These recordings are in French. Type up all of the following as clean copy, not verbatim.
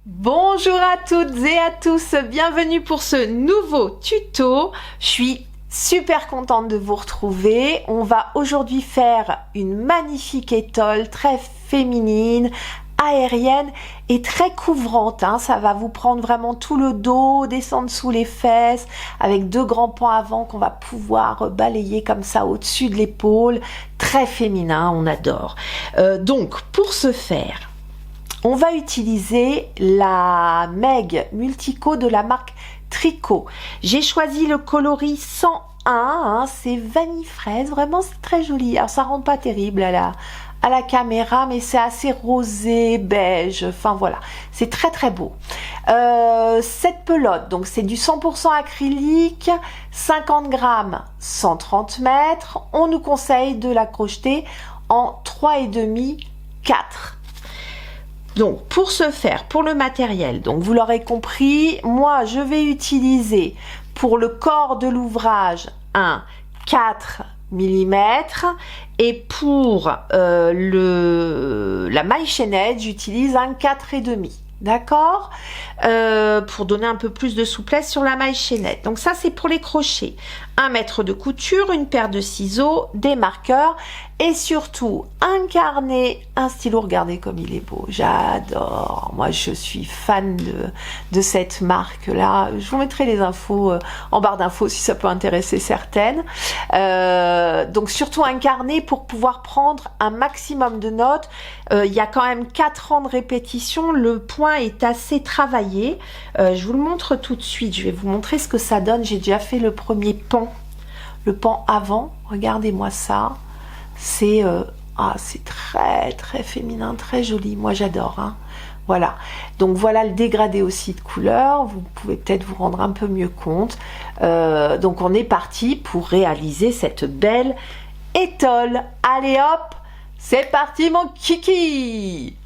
Bonjour à toutes et à tous, bienvenue pour ce nouveau tuto. Je suis super contente de vous retrouver. On va aujourd'hui faire une magnifique étole très féminine, aérienne et très couvrante. Ça va vous prendre vraiment tout le dos, descendre sous les fesses avec deux grands pans avant qu'on va pouvoir balayer comme ça au-dessus de l'épaule. Très féminin, on adore. Donc pour ce faire, on va utiliser la Meg Multico de la marque Tricot. J'ai choisi le coloris 101, c'est vanille fraise, vraiment c'est très joli. Alors ça rend pas terrible à la caméra, mais c'est assez rosé, beige, enfin voilà, c'est très très beau. Cette pelote, donc c'est du 100% acrylique, 50 grammes, 130 mètres. On nous conseille de la crocheter en 3,5, 4. Donc pour ce faire, pour le matériel, donc vous l'aurez compris, moi je vais utiliser pour le corps de l'ouvrage un 4 mm et pour la maille chaînette j'utilise un 4,5. D'accord, pour donner un peu plus de souplesse sur la maille chaînette. Donc ça c'est pour les crochets. 1 mètre de couture, une paire de ciseaux, des marqueurs et surtout un carnet, un stylo. Regardez comme il est beau, j'adore. Moi je suis fan de cette marque là. Je vous mettrai les infos en barre d'infos si ça peut intéresser certaines. Donc surtout un carnet pour pouvoir prendre un maximum de notes. Il y a quand même 4 ans de répétition, le point est assez travaillé. Je vous le montre tout de suite, je vais vous montrer ce que ça donne. J'ai déjà fait le premier pan, le pan avant, regardez-moi ça. C'est très très féminin, très joli, moi j'adore. Voilà, donc voilà le dégradé aussi de couleur, vous pouvez peut-être vous rendre un peu mieux compte. Donc on est parti pour réaliser cette belle étole. Allez hop, c'est parti mon kiki.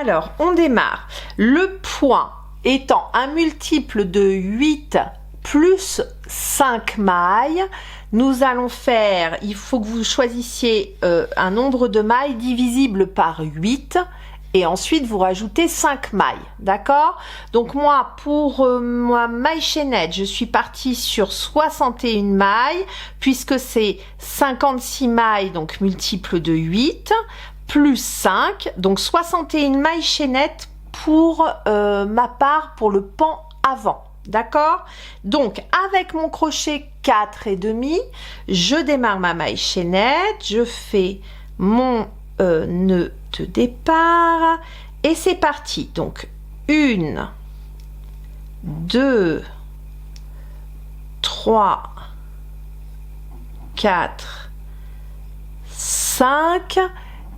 Alors, on démarre. Le point étant un multiple de 8 plus 5 mailles, nous allons faire, il faut que vous choisissiez un nombre de mailles divisible par 8 et ensuite vous rajoutez 5 mailles, d'accord? Donc moi, pour ma maille chaînette, je suis partie sur 61 mailles, puisque c'est 56 mailles, donc multiple de 8, plus 5, donc 61 mailles chaînettes pour ma part, pour le pan avant. D'accord? Donc avec mon crochet 4,5, je démarre ma maille chaînette, je fais mon nœud de départ et c'est parti. Donc 1, 2, 3, 4, 5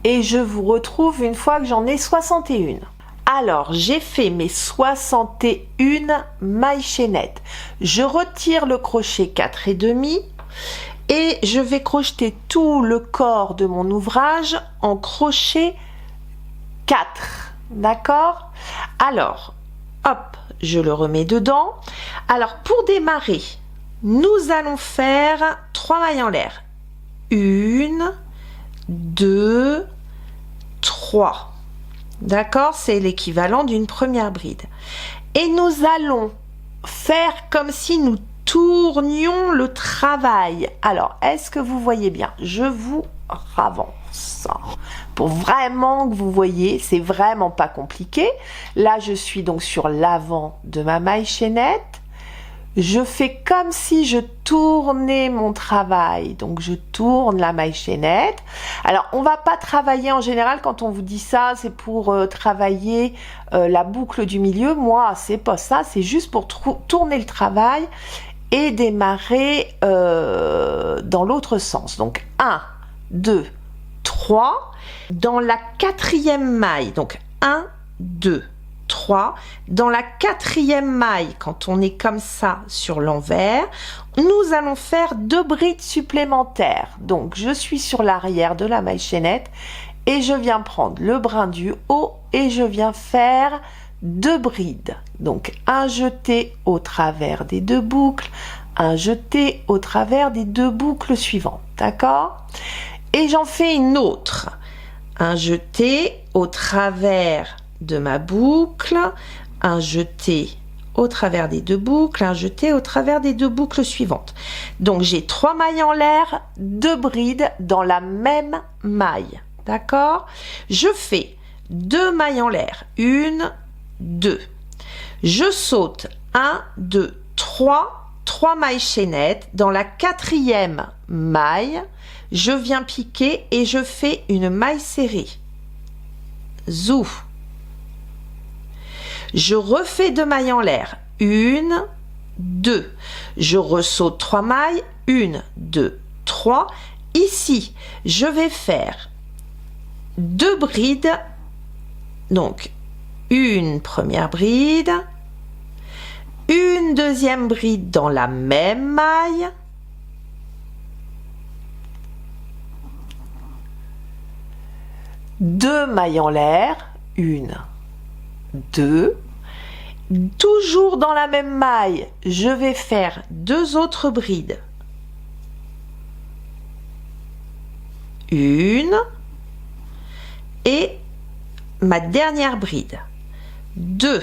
et je vous retrouve une fois que j'en ai 61. Alors, j'ai fait mes 61 mailles chaînettes. Je retire le crochet 4,5 et je vais crocheter tout le corps de mon ouvrage en crochet 4. D'accord? Alors, hop, je le remets dedans. Alors, pour démarrer, nous allons faire 3 mailles en l'air. 1, 2, 3. D'accord, c'est l'équivalent d'une première bride. Et nous allons faire comme si nous tournions le travail. Alors, est-ce que vous voyez bien? Je vous ravance pour vraiment que vous voyez, c'est vraiment pas compliqué. Là, je suis donc sur l'avant de ma maille chaînette. Je fais comme si je tournais mon travail, donc je tourne la maille chaînette. Alors on va pas travailler en général, quand on vous dit ça, c'est pour travailler la boucle du milieu. Moi c'est pas ça, c'est juste pour tourner le travail et démarrer dans l'autre sens. Donc 1, 2, 3, dans la 4e maille, donc 1, 2, 3, dans la 4e maille, quand on est comme ça sur l'envers, nous allons faire 2 brides supplémentaires. Donc je suis sur l'arrière de la maille chaînette et je viens prendre le brin du haut et je viens faire 2 brides. Donc un jeté au travers des 2 boucles, un jeté au travers des 2 boucles suivantes, d'accord? Et j'en fais une autre, un jeté au travers de ma boucle, un jeté au travers des 2 boucles, un jeté au travers des 2 boucles suivantes. Donc j'ai 3 mailles en l'air, 2 brides dans la même maille, d'accord? Je fais 2 mailles en l'air, 1, 2. Je saute 1, 2, 3 mailles chaînettes. Dans la 4e maille, je viens piquer et je fais une maille serrée. Zou. Je refais 2 mailles en l'air, 1, 2. Je ressaute 3 mailles, 1, 2, 3. Ici, je vais faire 2 brides, donc une première bride, une deuxième bride dans la même maille, deux mailles en l'air, 1, 2, toujours dans la même maille, je vais faire 2 autres brides, 1 et ma dernière bride, 2.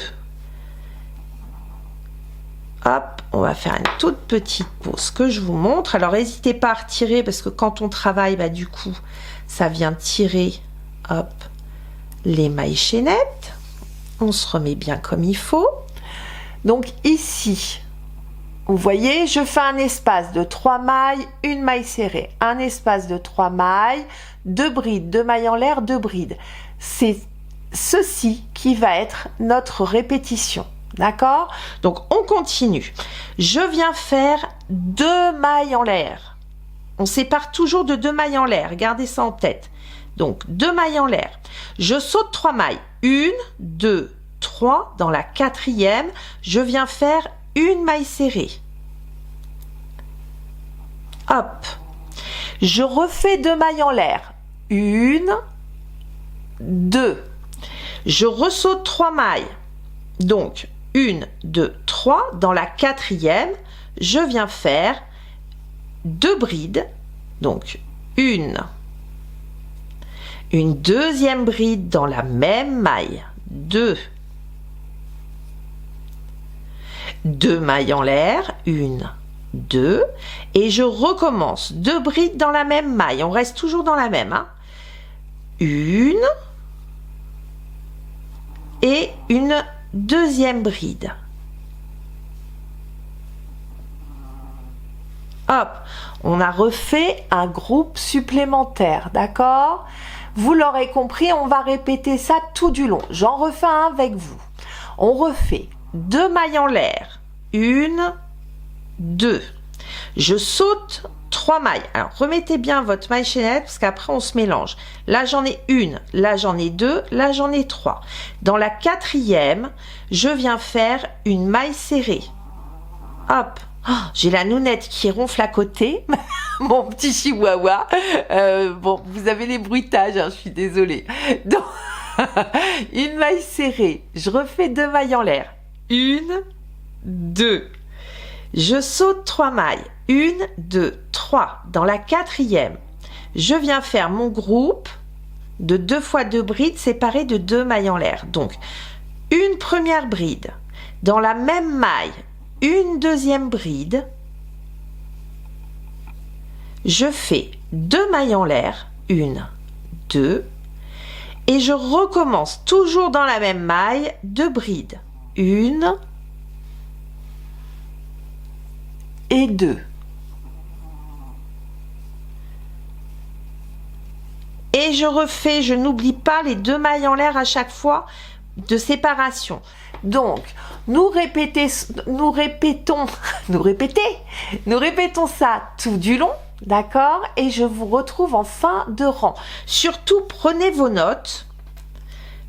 Hop, on va faire une toute petite pause que je vous montre. Alors n'hésitez pas à retirer parce que quand on travaille, bah, du coup, ça vient tirer, hop, les mailles chaînettes. On se remet bien comme il faut. Donc ici, vous voyez, je fais un espace de 3 mailles, une maille serrée, un espace de 3 mailles, 2 brides, 2 mailles en l'air, 2 brides. C'est ceci qui va être notre répétition. D'accord? Donc on continue. Je viens faire 2 mailles en l'air. On sépare toujours de 2 mailles en l'air. Gardez ça en tête. Donc 2 mailles en l'air. Je saute 3 mailles. 1, 2, 3. Dans la 4e, je viens faire une maille serrée. Hop. Je refais 2 mailles en l'air. 1, 2. Je ressaute 3 mailles. Donc 1, 2, 3. Dans la 4e, je viens faire 2 brides. Donc une deuxième bride dans la même maille. 2 mailles en l'air. 1, 2. Et je recommence. 2 brides dans la même maille. On reste toujours dans la même. Hein. 1 et une deuxième bride. Hop, on a refait un groupe supplémentaire, d'accord? Vous l'aurez compris, on va répéter ça tout du long. J'en refais un avec vous. On refait 2 mailles en l'air, 1, 2. Je saute 3 mailles. Alors remettez bien votre maille chaînette parce qu'après on se mélange. Là j'en ai 1, là j'en ai 2, là j'en ai 3. Dans la 4e, je viens faire une maille serrée. Hop, oh, j'ai la nounette qui ronfle à côté, mon petit chihuahua. Bon, vous avez les bruitages, hein, je suis désolée. Donc, une maille serrée, je refais 2 mailles en l'air. 1, 2. Je saute 3 mailles. 1, 2, 3. Dans la 4e, je viens faire mon groupe de 2 fois 2 brides séparées de 2 mailles en l'air. Donc, une première bride. Dans la même maille, une deuxième bride. Je fais 2 mailles en l'air. 1, 2. Et je recommence toujours dans la même maille, 2 brides. 1 et 2. Et je refais, je n'oublie pas les 2 mailles en l'air à chaque fois de séparation. Donc, nous répétons ça tout du long, d'accord? Et je vous retrouve en fin de rang. Surtout, prenez vos notes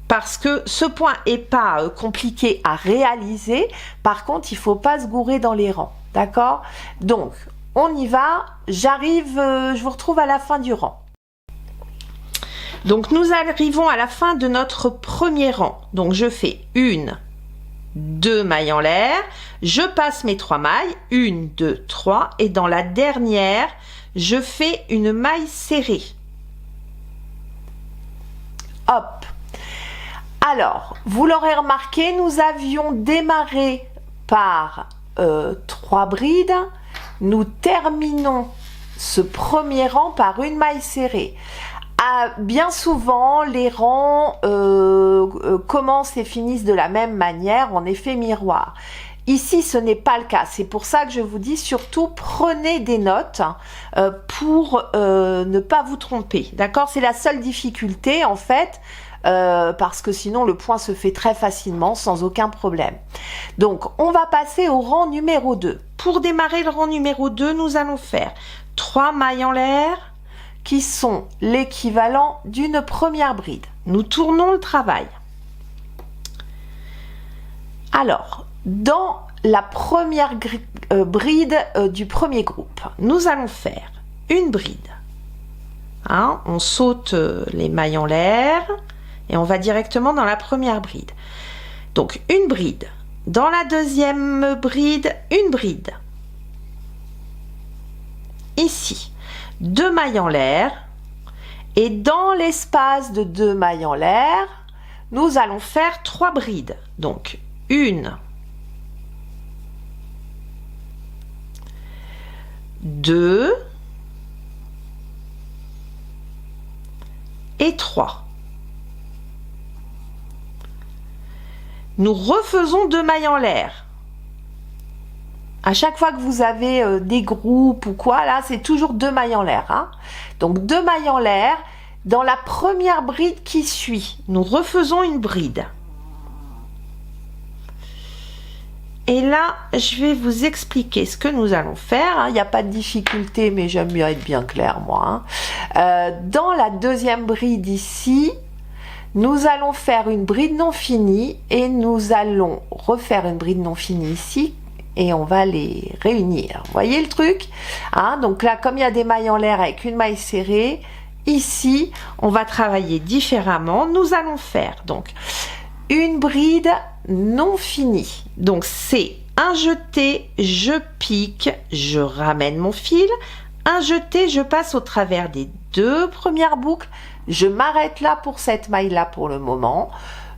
parce que ce point est pas compliqué à réaliser. Par contre, il faut pas se gourer dans les rangs, d'accord? Donc, on y va. J'arrive, je vous retrouve à la fin du rang. Donc nous arrivons à la fin de notre premier rang. Donc je fais 1, 2 mailles en l'air, je passe mes 3 mailles, 1, 2, 3, et dans la dernière, je fais une maille serrée. Hop. Alors, vous l'aurez remarqué, nous avions démarré par 3 brides. Nous terminons ce premier rang par une maille serrée. Bien souvent, les rangs commencent et finissent de la même manière, en effet miroir. Ici, ce n'est pas le cas. C'est pour ça que je vous dis surtout prenez des notes pour ne pas vous tromper. D'accord? C'est la seule difficulté en fait, parce que sinon le point se fait très facilement sans aucun problème. Donc, on va passer au rang numéro 2. Pour démarrer le rang numéro 2, nous allons faire 3 mailles en l'air qui sont l'équivalent d'une première bride. Nous tournons le travail. Alors, dans la première bride du premier groupe, nous allons faire une bride. Hein, on saute les mailles en l'air et on va directement dans la première bride. Donc, une bride. Dans la deuxième bride, une bride. Ici, 2 mailles en l'air. Et dans l'espace de 2 mailles en l'air, nous allons faire 3 brides. Donc, 1, 2 et 3. Nous refaisons 2 mailles en l'air. À chaque fois que vous avez des groupes ou quoi, là, c'est toujours 2 mailles en l'air. Hein. Donc, 2 mailles en l'air. Dans la première bride qui suit, nous refaisons une bride. Et là, je vais vous expliquer ce que nous allons faire. Il n'y a pas de difficulté, mais j'aime bien être bien clair, moi. Dans la deuxième bride ici, nous allons faire une bride non finie et nous allons refaire une bride non finie ici et on va les réunir. Vous voyez le truc? Hein? Donc là, comme il y a des mailles en l'air avec une maille serrée, ici, on va travailler différemment. Nous allons faire donc une bride non finie. Donc c'est un jeté, je pique, je ramène mon fil. Un jeté, je passe au travers des 2 premières boucles. Je m'arrête là pour cette maille là pour le moment.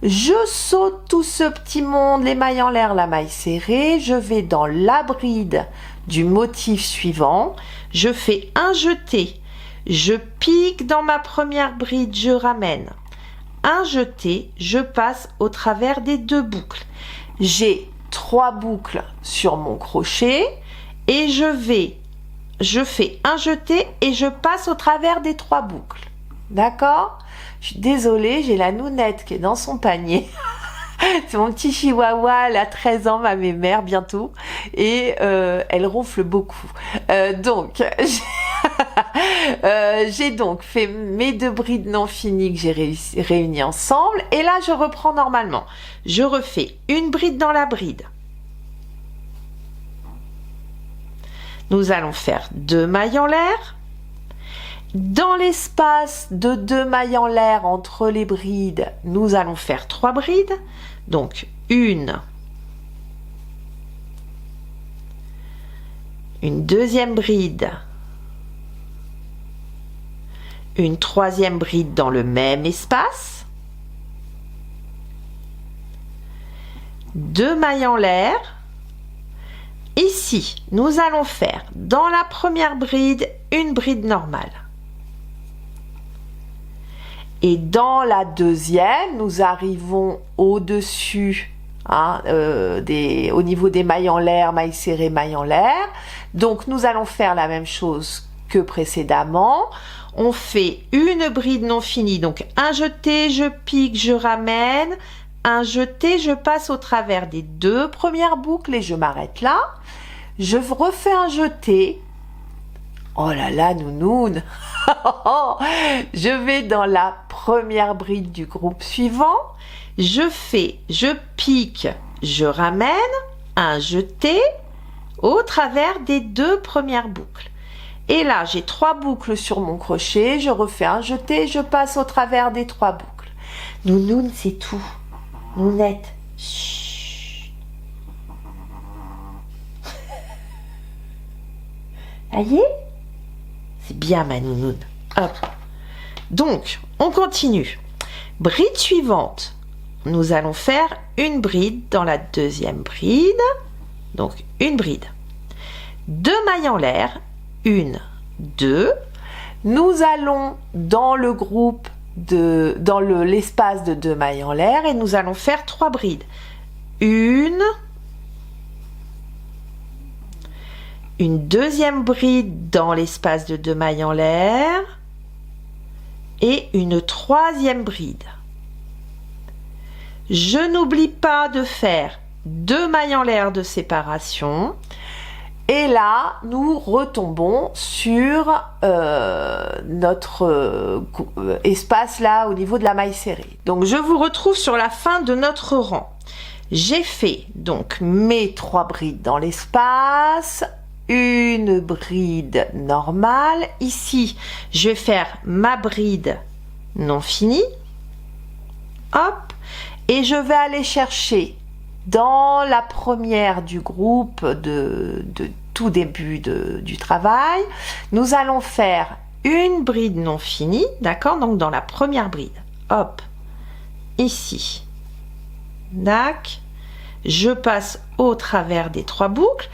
Je saute tout ce petit monde, les mailles en l'air, la maille serrée. Je vais dans la bride du motif suivant. Je fais un jeté. Je pique dans ma première bride, je ramène. Un jeté, je passe au travers des 2 boucles. J'ai 3 boucles sur mon crochet et je fais un jeté et je passe au travers des 3 boucles. D'accord? Je suis désolée, j'ai la nounette qui est dans son panier. C'est mon petit chihuahua, elle a 13 ans, ma mémère bientôt, et elle ronfle beaucoup. Donc, j'ai donc fait mes 2 brides non finies que j'ai réunies ensemble, et là je reprends normalement. Je refais une bride dans la bride. Nous allons faire 2 mailles en l'air. Dans l'espace de 2 mailles en l'air entre les brides, nous allons faire 3 brides. Donc, une deuxième bride, une troisième bride dans le même espace, 2 mailles en l'air. Ici, nous allons faire dans la première bride, une bride normale. Et dans la deuxième, nous arrivons au-dessus, hein, au niveau des mailles en l'air, mailles serrées, mailles en l'air. Donc, nous allons faire la même chose que précédemment. On fait une bride non finie. Donc, un jeté, je pique, je ramène. Un jeté, je passe au travers des 2 premières boucles et je m'arrête là. Je refais un jeté. Oh là là, nounoun. Je vais dans la première bride du groupe suivant. Je pique, je ramène, un jeté au travers des 2 premières boucles. Et là, j'ai 3 boucles sur mon crochet. Je refais un jeté, je passe au travers des 3 boucles. Nounoun, c'est tout. Nounette, chut. Voyez? C'est bien ma nounoune. Hop. Donc, on continue. Bride suivante. Nous allons faire une bride dans la deuxième bride. Donc, une bride. 2 mailles en l'air. 1, 2. Nous allons dans le groupe dans l'espace de 2 mailles en l'air et nous allons faire 3 brides. Une deuxième bride dans l'espace de 2 mailles en l'air et une troisième bride. Je n'oublie pas de faire 2 mailles en l'air de séparation. Et là, nous retombons sur notre espace là au niveau de la maille serrée. Donc, je vous retrouve sur la fin de notre rang. J'ai fait donc mes 3 brides dans l'espace, une bride normale. Ici, je vais faire ma bride non finie. Hop, et je vais aller chercher dans la première du groupe de tout début du travail, nous allons faire une bride non finie, d'accord? Donc dans la première bride, hop, ici, dac, je passe au travers des 3 boucles.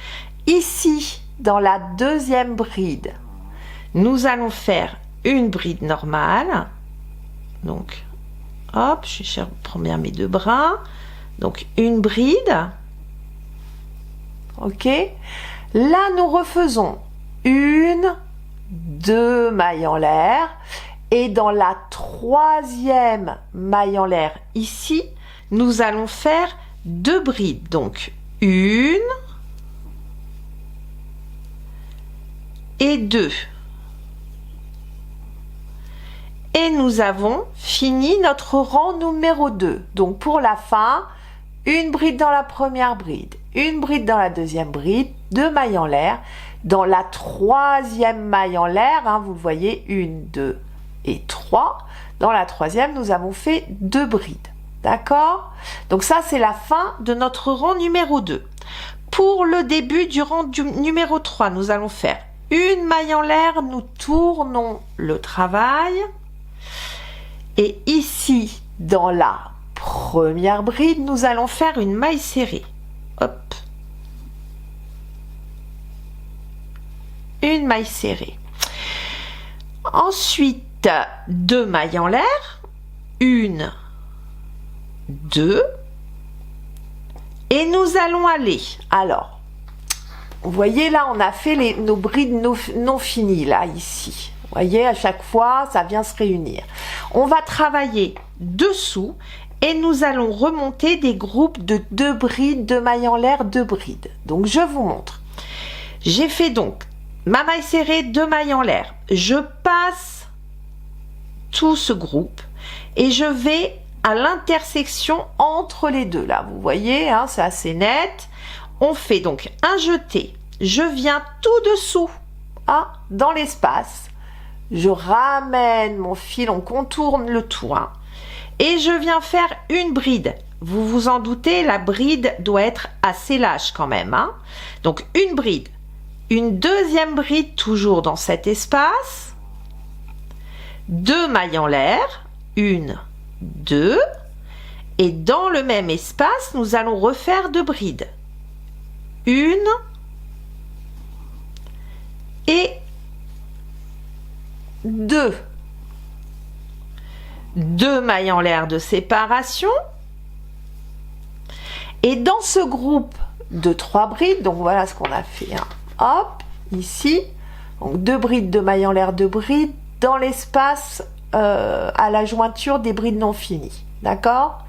Ici, dans la deuxième bride, nous allons faire une bride normale, donc hop, je prends bien mes 2 brins. Donc, une bride. OK. Là, nous refaisons 1, 2 mailles en l'air. Et dans la troisième maille en l'air, ici, nous allons faire 2 brides. Donc, 1 et 2. Et nous avons fini notre rang numéro 2. Donc, pour la fin, une bride dans la première bride, une bride dans la deuxième bride, 2 mailles en l'air. Dans la troisième maille en l'air, hein, vous le voyez, 1, 2 et 3. Dans la troisième, nous avons fait 2 brides. D'accord? Donc ça, c'est la fin de notre rang numéro 2. Pour le début du rang numéro 3, nous allons faire une maille en l'air, nous tournons le travail. Et ici, dans la première bride, nous allons faire une maille serrée. Hop. Une maille serrée. Ensuite, 2 mailles en l'air. 1, 2. Et nous allons aller. Alors, vous voyez là, on a fait nos brides non finies, là, ici. Vous voyez, à chaque fois, ça vient se réunir. On va travailler dessous. Et nous allons remonter des groupes de 2 brides, 2 mailles en l'air, 2 brides. Donc, je vous montre. J'ai fait donc ma maille serrée, 2 mailles en l'air. Je passe tout ce groupe et je vais à l'intersection entre les deux. Là, vous voyez, hein, c'est assez net. On fait donc un jeté. Je viens tout dessous, hein, dans l'espace. Je ramène mon fil, on contourne le tout, hein. Et je viens faire une bride. Vous vous en doutez, la bride doit être assez lâche quand même, hein. Donc, une bride. Une deuxième bride, toujours dans cet espace. 2 mailles en l'air. 1, 2. Et dans le même espace, nous allons refaire 2 brides. 1 et 2. 2 mailles en l'air de séparation. Et dans ce groupe de 3 brides, donc voilà ce qu'on a fait, hein. Hop, ici, donc 2 brides, 2 mailles en l'air, 2 brides dans l'espace à la jointure des brides non finies, d'accord?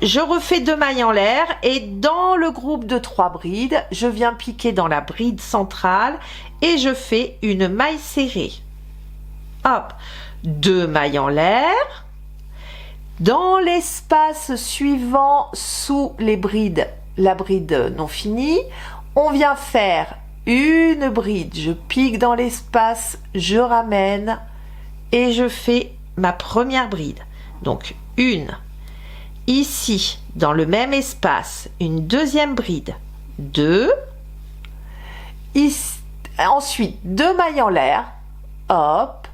Je refais 2 mailles en l'air et dans le groupe de 3 brides, je viens piquer dans la bride centrale et je fais une maille serrée. Hop, 2 mailles en l'air. Dans l'espace suivant sous les brides, la bride non finie, on vient faire une bride. Je pique dans l'espace, je ramène et je fais ma première bride. Donc une. Ici, dans le même espace, une deuxième bride. 2. Ici, ensuite 2 mailles en l'air, hop,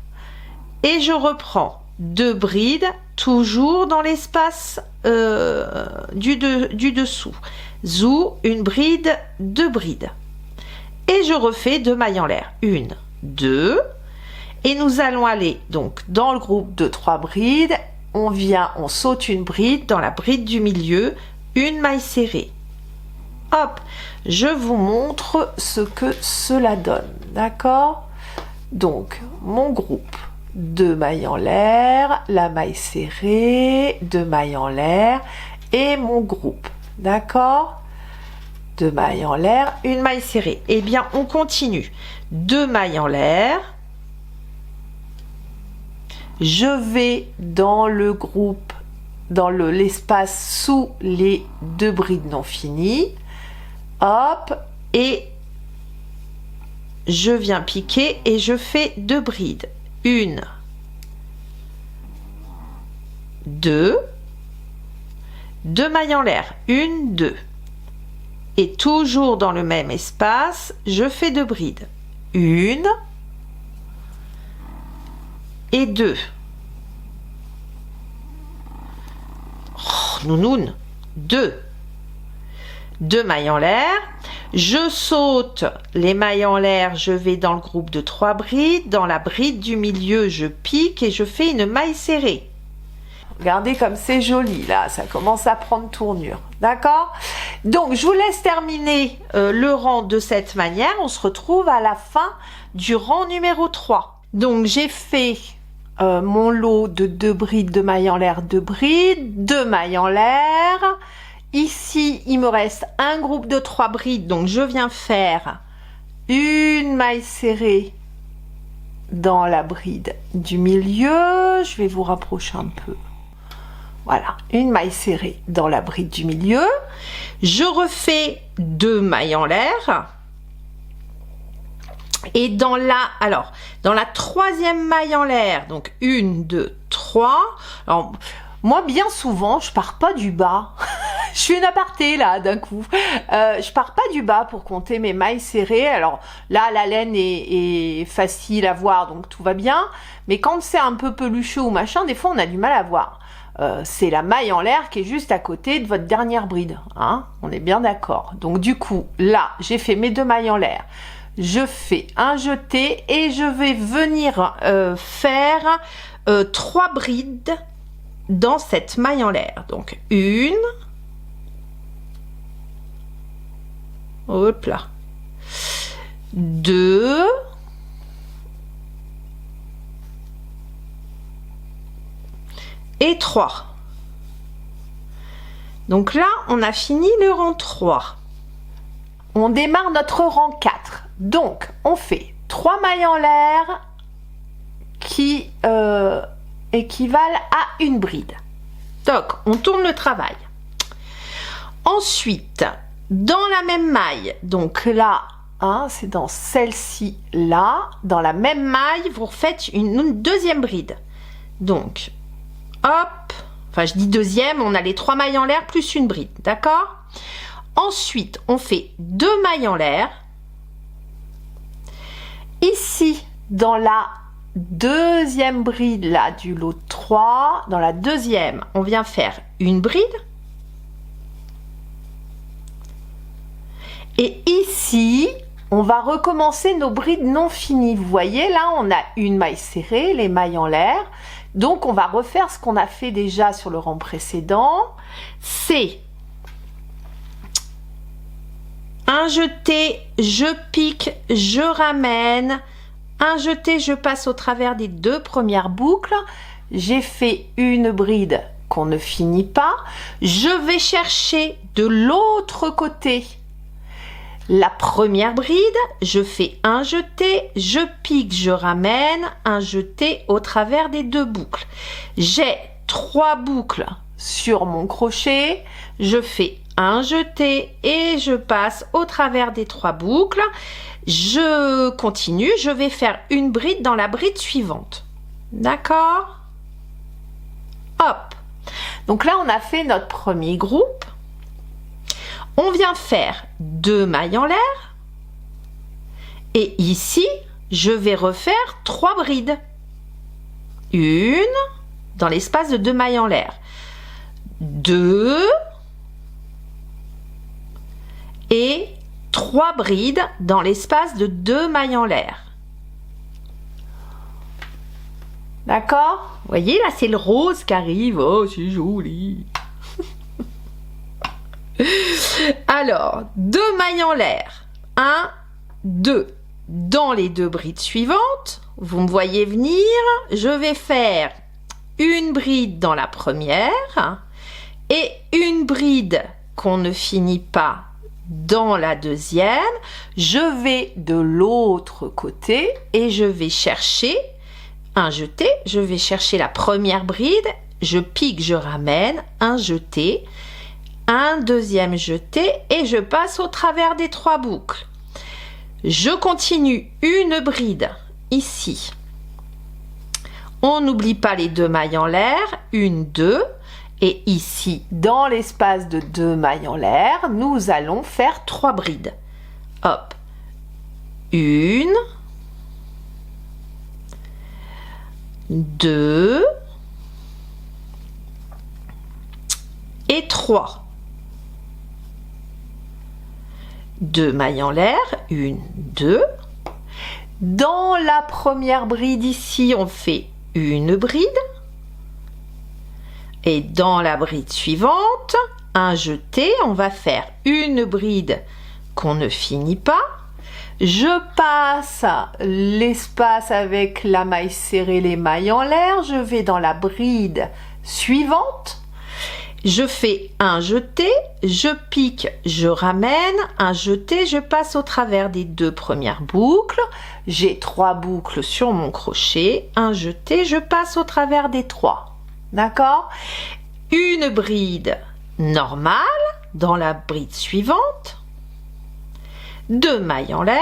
et je reprends 2 brides, toujours dans l'espace du dessous. Zou, une bride, 2 brides. Et je refais 2 mailles en l'air. 1, 2. Et nous allons aller donc dans le groupe de 3 brides. On saute une bride dans la bride du milieu, une maille serrée. Hop, je vous montre ce que cela donne. D'accord? Donc, mon groupe, 2 mailles en l'air, la maille serrée, 2 mailles en l'air et mon groupe. D'accord? 2 mailles en l'air, une maille serrée. Eh bien, on continue. 2 mailles en l'air. Je vais dans le groupe, dans l'espace sous les 2 brides non finies. Hop, et je viens piquer et je fais 2 brides. 1, 2, 2 mailles en l'air, 1, 2. Et toujours dans le même espace, je fais 2 brides. 1 et 2. Oh, nounoun. 2. 2 mailles en l'air. Je saute les mailles en l'air, je vais dans le groupe de 3 brides. Dans la bride du milieu, je pique et je fais une maille serrée. Regardez comme c'est joli là, ça commence à prendre tournure. D'accord? Donc je vous laisse terminer le rang de cette manière. On se retrouve à la fin du rang numéro 3. Donc j'ai fait mon lot de 2 brides, 2 mailles en l'air, 2 brides, 2 mailles en l'air. Ici, il me reste un groupe de 3 brides, donc je viens faire une maille serrée dans la bride du milieu. Je vais vous rapprocher un peu. Voilà, une maille serrée dans la bride du milieu. Je refais 2 mailles en l'air. Et dans la 3e maille en l'air, donc 1, 2, 3. Alors, moi, bien souvent, je pars pas du bas. Je fais une aparté là d'un coup. Je pars pas du bas pour compter mes mailles serrées. Alors là, la laine est facile à voir, donc tout va bien. Mais quand c'est un peu pelucheux ou machin, des fois on a du mal à voir. C'est la maille en l'air qui est juste à côté de votre dernière bride. Hein, on est bien d'accord. Donc du coup, là, j'ai fait mes 2 mailles en l'air. Je fais un jeté et je vais venir faire 3 brides dans cette maille en l'air. Donc 1, hop là, 2, et 3. Donc là, on a fini le rang 3. On démarre notre rang 4. Donc, on fait 3 mailles en l'air qui équivalent à une bride. Donc, on tourne le travail. Ensuite, dans la même maille, donc là, hein, c'est dans celle-ci, là, dans la même maille, vous refaites une deuxième bride. Donc, hop, enfin je dis deuxième, on a les 3 mailles en l'air plus une bride, d'accord? Ensuite, on fait 2 mailles en l'air. Ici, dans la deuxième bride là du lot 3, dans la deuxième, on vient faire une bride. Et ici, on va recommencer nos brides non finies. Vous voyez, là, on a une maille serrée, les mailles en l'air. Donc, on va refaire ce qu'on a fait déjà sur le rang précédent. C'est un jeté, je pique, je ramène. Un jeté, je passe au travers des 2 premières boucles. J'ai fait une bride qu'on ne finit pas. Je vais chercher de l'autre côté la première bride, je fais un jeté, je pique, je ramène, un jeté au travers des 2 boucles. J'ai 3 boucles sur mon crochet, je fais un jeté et je passe au travers des 3 boucles. Je continue, je vais faire une bride dans la bride suivante. D'accord? Hop. Donc là, on a fait notre premier groupe. On vient faire 2 mailles en l'air Et ici, je vais refaire 3 brides. Une dans l'espace de 2 mailles en l'air. 2 et 3 brides dans l'espace de 2 mailles en l'air. D'accord? Vous voyez, là, c'est le rose qui arrive. Oh, c'est joli. Alors, 2 mailles en l'air. 1, 2. Dans les 2 brides suivantes, vous me voyez venir, je vais faire une bride dans la première et une bride qu'on ne finit pas dans la deuxième. Je vais de l'autre côté et je vais chercher un jeté. Je vais chercher la première bride, je pique, je ramène, un jeté, un deuxième jeté et je passe au travers des 3 boucles. Je continue une bride ici. On n'oublie pas les 2 mailles en l'air, 1, 2. Et ici, dans l'espace de 2 mailles en l'air, nous allons faire 3 brides. Hop. 1, 2 et 3. 2 mailles en l'air, 1, 2. Dans la première bride ici, on fait une bride. Et dans la bride suivante, un jeté, on va faire une bride qu'on ne finit pas. Je passe l'espace avec la maille serrée, les mailles en l'air. Je vais dans la bride suivante. Je fais un jeté, je pique, je ramène, un jeté, je passe au travers des 2 premières boucles. J'ai 3 boucles sur mon crochet, un jeté, je passe au travers des 3. D'accord? Une bride normale dans la bride suivante. 2 mailles en l'air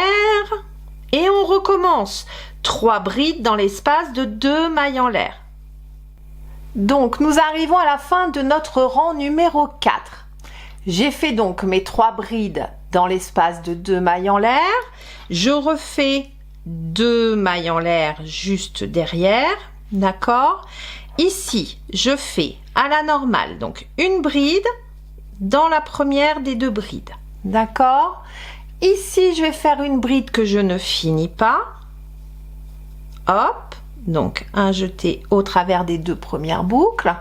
et on recommence. 3 brides dans l'espace de 2 mailles en l'air. Donc, nous arrivons à la fin de notre rang numéro 4. J'ai fait donc mes 3 brides dans l'espace de 2 mailles en l'air. Je refais 2 mailles en l'air juste derrière. D'accord? Ici, je fais à la normale, donc une bride dans la première des 2 brides. D'accord? Ici, je vais faire une bride que je ne finis pas. Hop. Donc, un jeté au travers des 2 premières boucles.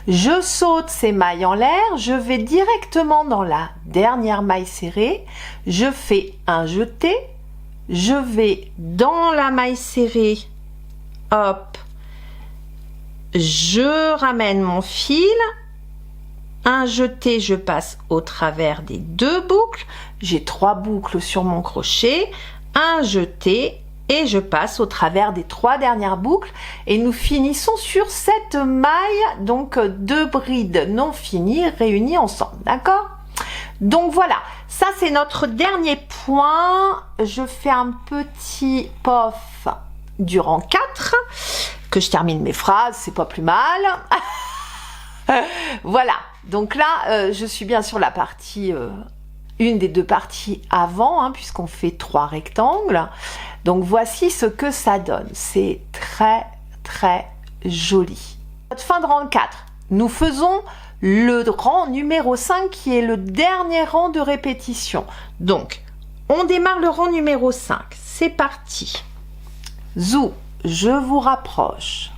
Je saute ces mailles en l'air. Je vais directement dans la dernière maille serrée. Je fais un jeté. Je vais dans la maille serrée. Hop. Je ramène mon fil. Un jeté, je passe au travers des 2 boucles. J'ai 3 boucles sur mon crochet. Un jeté. Et je passe au travers des 3 dernières boucles et nous finissons sur cette maille, donc 2 brides non finies réunies ensemble, d'accord? Donc voilà, ça c'est notre dernier point. Je fais un petit pof du rang 4, que je termine mes phrases, c'est pas plus mal. Voilà, donc là je suis bien sur la partie, une des 2 parties avant, hein, puisqu'on fait 3 rectangles. Donc voici ce que ça donne. C'est très très joli. Notre fin de rang 4. Nous faisons le rang numéro 5 qui est le dernier rang de répétition. Donc on démarre le rang numéro 5. C'est parti. Zou, je vous rapproche.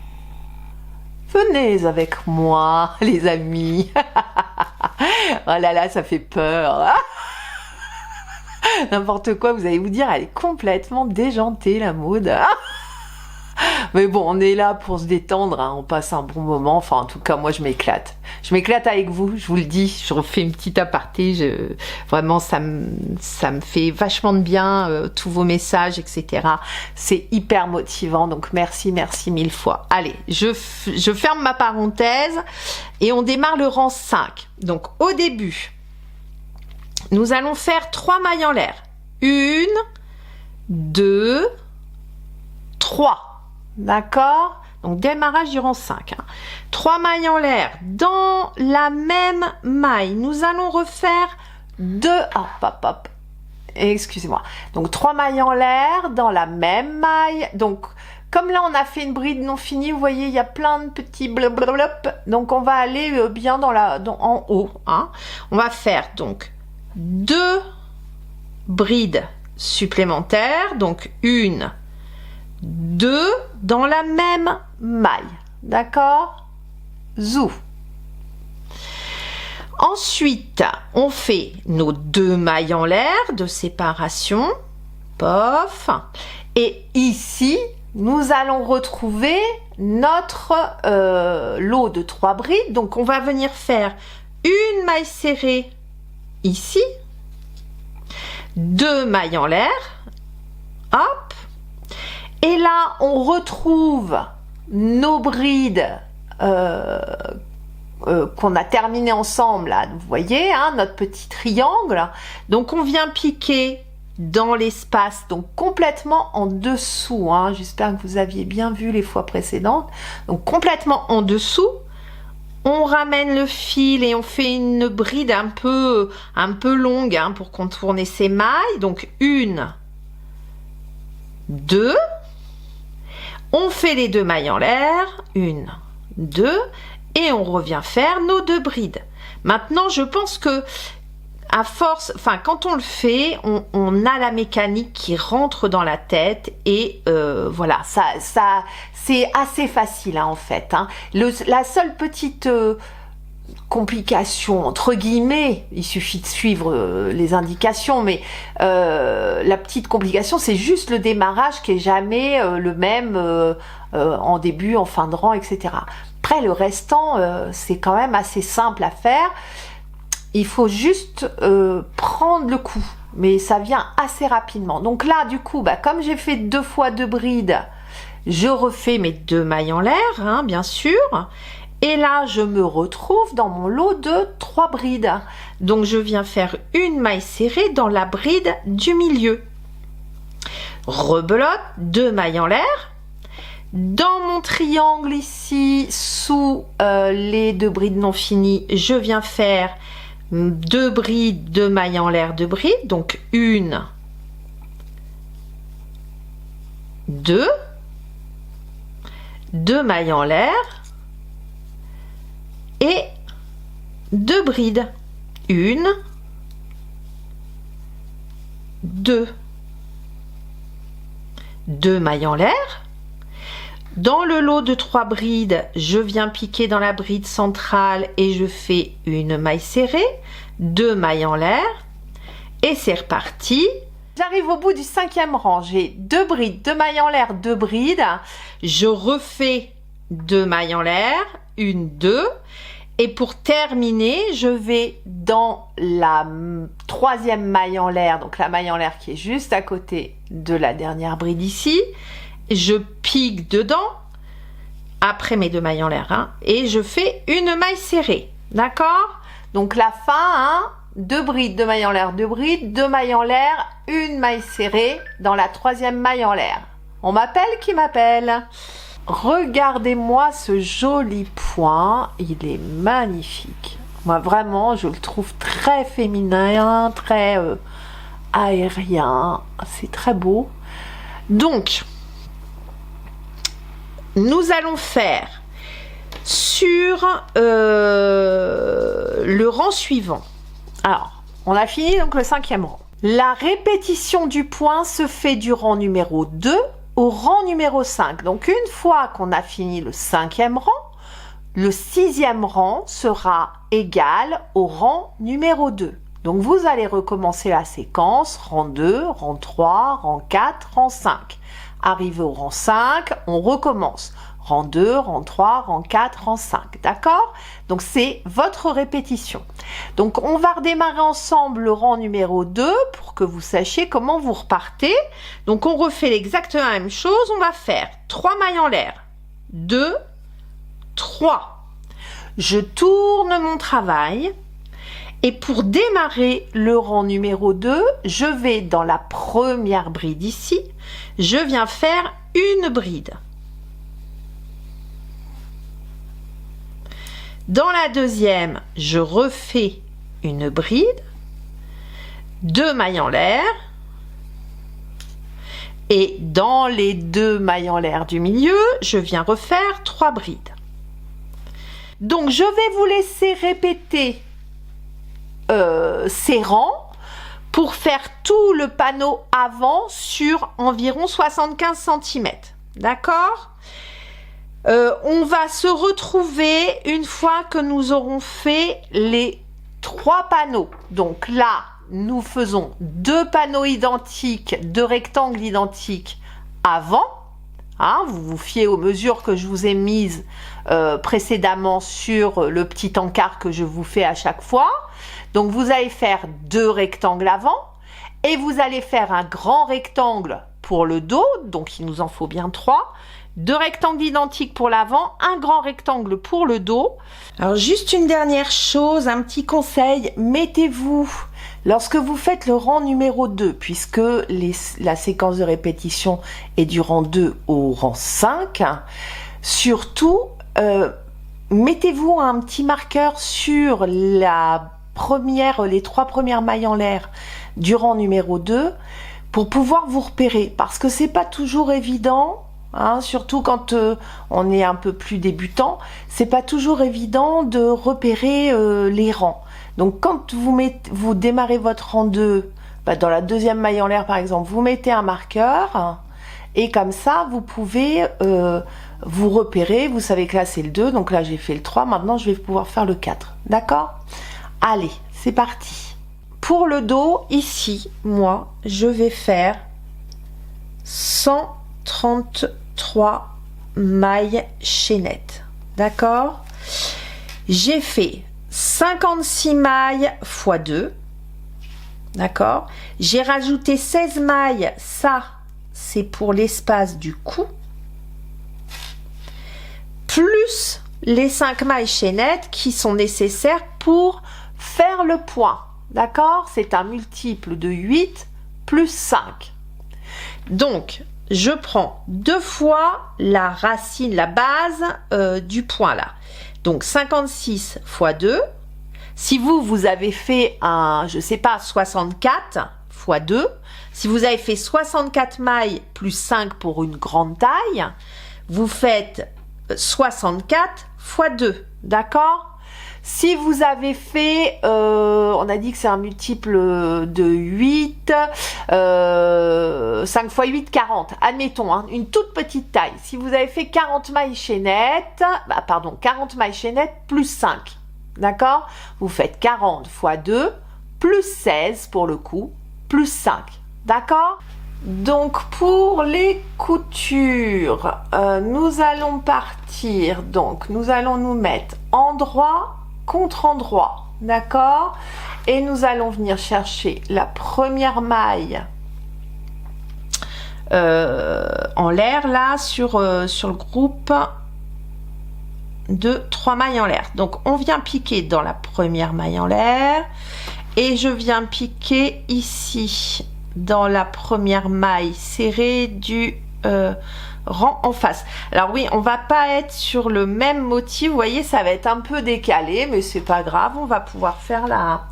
Venez avec moi les amis. Oh là là, ça fait peur. N'importe quoi, vous allez vous dire, elle est complètement déjantée, la Maud. Mais bon, on est là pour se détendre, hein, on passe un bon moment. Enfin, en tout cas, moi, je m'éclate. Je m'éclate avec vous, je vous le dis. Je refais une petite aparté. Vraiment, ça me fait vachement de bien, tous vos messages, etc. C'est hyper motivant, donc merci, merci 1000 fois. Allez, je ferme ma parenthèse et on démarre le rang 5. Donc, au début, nous allons faire 3 mailles en l'air. 1, 2, 3. D'accord? Donc, démarrage du rang 5. 3 mailles en l'air. Dans la même maille, nous allons refaire 2. Hop, hop, hop. excusez-moi. Donc 3 mailles en l'air dans la même maille. Donc comme là on a fait une bride non finie, vous voyez il y a plein de petits blablabla. Donc on va aller bien en haut. Hein. On va faire donc 2 brides supplémentaires. Donc 1, 2 dans la même maille. D'accord? Zou. Ensuite, on fait nos 2 mailles en l'air de séparation. Pof. Et ici, nous allons retrouver notre lot de 3 brides. Donc, on va venir faire une maille serrée ici. 2 mailles en l'air. Hop. Et là, on retrouve nos brides qu'on a terminé ensemble, là, vous voyez, hein, notre petit triangle. Donc, on vient piquer dans l'espace, donc complètement en dessous. Hein. J'espère que vous aviez bien vu les fois précédentes. Donc, complètement en dessous. On ramène le fil et on fait une bride un peu longue hein, pour contourner ces mailles. Donc, 1, 2. On fait les 2 mailles en l'air. 1, 2. Et on revient faire nos 2 brides. Maintenant, je pense que à force, enfin quand on le fait, on a la mécanique qui rentre dans la tête et voilà, ça c'est assez facile hein, en fait. Hein. La seule petite complication entre guillemets, il suffit de suivre les indications, mais la petite complication, c'est juste le démarrage qui est jamais le même en début, en fin de rang, etc. Après, le restant, c'est quand même assez simple à faire. Il faut juste prendre le coup, mais ça vient assez rapidement. Donc là, du coup, bah, comme j'ai fait 2 fois 2 brides, je refais mes 2 mailles en l'air, hein, bien sûr. Et là, je me retrouve dans mon lot de 3 brides. Donc, je viens faire une maille serrée dans la bride du milieu. Rebelote, 2 mailles en l'air. Dans mon triangle ici, sous les 2 brides non finies, je viens faire 2 brides, 2 mailles en l'air, 2 brides. Donc 1, 2, 2 mailles en l'air et 2 brides. 1, 2, 2 mailles en l'air. Dans le lot de 3 brides, je viens piquer dans la bride centrale et je fais une maille serrée, 2 mailles en l'air et c'est reparti. J'arrive au bout du 5e rang, j'ai 2 brides, 2 mailles en l'air, 2 brides. Je refais 2 mailles en l'air, 1, 2. Et pour terminer, je vais dans la 3e maille en l'air, donc la maille en l'air qui est juste à côté de la dernière bride ici. Je pique dedans après mes 2 mailles en l'air hein, et je fais une maille serrée, d'accord? Donc la fin, hein, 2 brides, 2 mailles en l'air, 2 brides, 2 mailles en l'air, une maille serrée dans la 3e maille en l'air. On m'appelle qui m'appelle? Regardez-moi ce joli point, il est magnifique. Moi vraiment, je le trouve très féminin, très aérien, c'est très beau. Donc, nous allons faire sur le rang suivant. Alors, on a fini donc le 5e rang. La répétition du point se fait du rang numéro 2 au rang numéro 5. Donc, une fois qu'on a fini le 5e rang, le 6e rang sera égal au rang numéro 2. Donc, vous allez recommencer la séquence, rang 2, rang 3, rang 4, rang 5. Arrivé au rang 5, on recommence. Rang 2, rang 3, rang 4, rang 5. D'accord? Donc, c'est votre répétition. Donc, on va redémarrer ensemble le rang numéro 2 pour que vous sachiez comment vous repartez. Donc, on refait exactement la même chose. On va faire 3 mailles en l'air. 2, 3. Je tourne mon travail. Et pour démarrer le rang numéro 2, je vais dans la première bride ici. Je viens faire une bride. Dans la deuxième, je refais une bride. 2 mailles en l'air. Et dans les 2 mailles en l'air du milieu, je viens refaire 3 brides. Donc, je vais vous laisser répéter ces rangs pour faire tout le panneau avant sur environ 75 cm. D'accord? On va se retrouver une fois que nous aurons fait les 3 panneaux. Donc là, nous faisons 2 panneaux identiques, 2 rectangles identiques avant. Hein, vous vous fiez aux mesures que je vous ai mises précédemment sur le petit encart que je vous fais à chaque fois. Donc vous allez faire 2 rectangles avant et vous allez faire un grand rectangle pour le dos, donc il nous en faut bien 3. 2 rectangles identiques pour l'avant, un grand rectangle pour le dos. Alors juste une dernière chose, un petit conseil, mettez-vous, lorsque vous faites le rang numéro 2, puisque la séquence de répétition est du rang 2 au rang 5, surtout mettez-vous un petit marqueur sur les 3 premières mailles en l'air du rang numéro 2 pour pouvoir vous repérer, parce que c'est pas toujours évident. Hein, surtout quand on est un peu plus débutant, c'est pas toujours évident de repérer les rangs. Donc quand vous démarrez votre rang 2, dans la 2e maille en l'air par exemple, vous mettez un marqueur et comme ça vous pouvez vous repérer. Vous savez que là c'est le 2, donc là j'ai fait le 3, maintenant je vais pouvoir faire le 4. D'accord? Allez, c'est parti. Pour le dos, ici, moi, je vais faire 133 mailles chaînettes. D'accord? J'ai fait 56 mailles x 2. D'accord? J'ai rajouté 16 mailles. Ça, c'est pour l'espace du cou. Plus les 5 mailles chaînettes qui sont nécessaires pour faire le point. D'accord? C'est un multiple de 8 plus 5. Donc, je prends 2 fois la racine, la base du point là. Donc, 56 x 2. Si vous avez fait un, je sais pas, 64 x 2, si vous avez fait 64 mailles plus 5 pour une grande taille, vous faites 64 x 2. D'accord? Si vous avez fait, on a dit que c'est un multiple de 8, 5 x 8, 40, admettons, hein, une toute petite taille. Si vous avez fait 40 mailles chaînettes, 40 mailles chaînettes plus 5, d'accord? Vous faites 40 x 2, plus 16 pour le coup, plus 5, d'accord? Donc pour les coutures, nous allons partir, donc nous allons nous mettre endroit contre endroit, d'accord? Et nous allons venir chercher la première maille en l'air là sur le groupe de 3 mailles en l'air. Donc on vient piquer dans la première maille en l'air et je viens piquer ici dans la première maille serrée du rang en face. Alors oui, on va pas être sur le même motif, vous voyez, ça va être un peu décalé, mais c'est pas grave, on va pouvoir faire la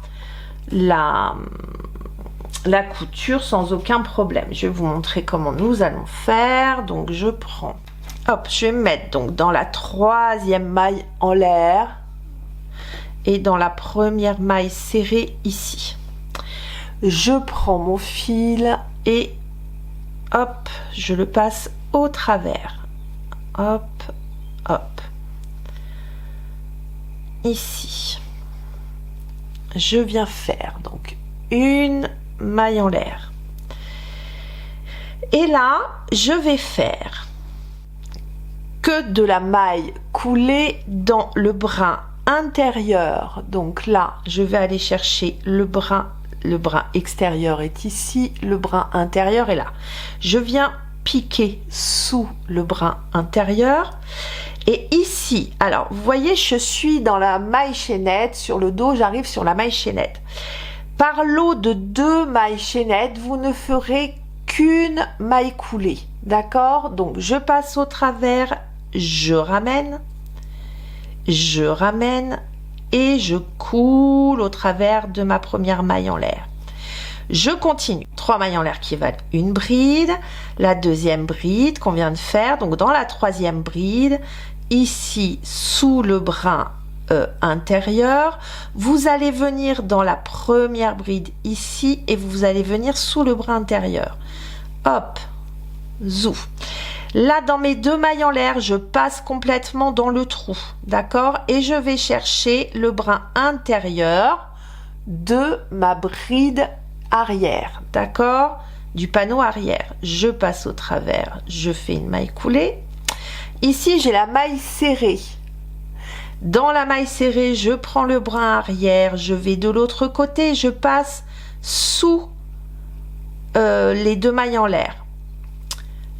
couture sans aucun problème. Je vais vous montrer comment nous allons faire. Donc je prends, hop, je vais me mettre donc dans la 3e maille en l'air et dans la première maille serrée ici. Je prends mon fil et hop, je le passe au travers. Hop, hop. Ici. Je viens faire donc une maille en l'air. Et là, je vais faire que de la maille coulée dans le brin intérieur. Donc là, je vais aller chercher le brin extérieur est ici, le brin intérieur est là. Je viens piquer sous le brin intérieur et ici, alors vous voyez, je suis dans la maille chaînette, sur le dos j'arrive sur la maille chaînette. Par l'eau de 2 mailles chaînettes, vous ne ferez qu'une maille coulée, d'accord? Donc je passe au travers, je ramène et je coule au travers de ma première maille en l'air. Je continue. 3 mailles en l'air qui valent une bride, la deuxième bride qu'on vient de faire. Donc dans la troisième bride, ici sous le brin intérieur, vous allez venir dans la première bride ici et vous allez venir sous le brin intérieur. Hop, zou. Là, dans mes 2 mailles en l'air, je passe complètement dans le trou, d'accord? Et je vais chercher le brin intérieur de ma bride arrière, d'accord? Du panneau arrière. Je passe au travers, je fais une maille coulée. Ici, j'ai la maille serrée. Dans la maille serrée, je prends le brin arrière, je vais de l'autre côté, je passe sous les 2 mailles en l'air.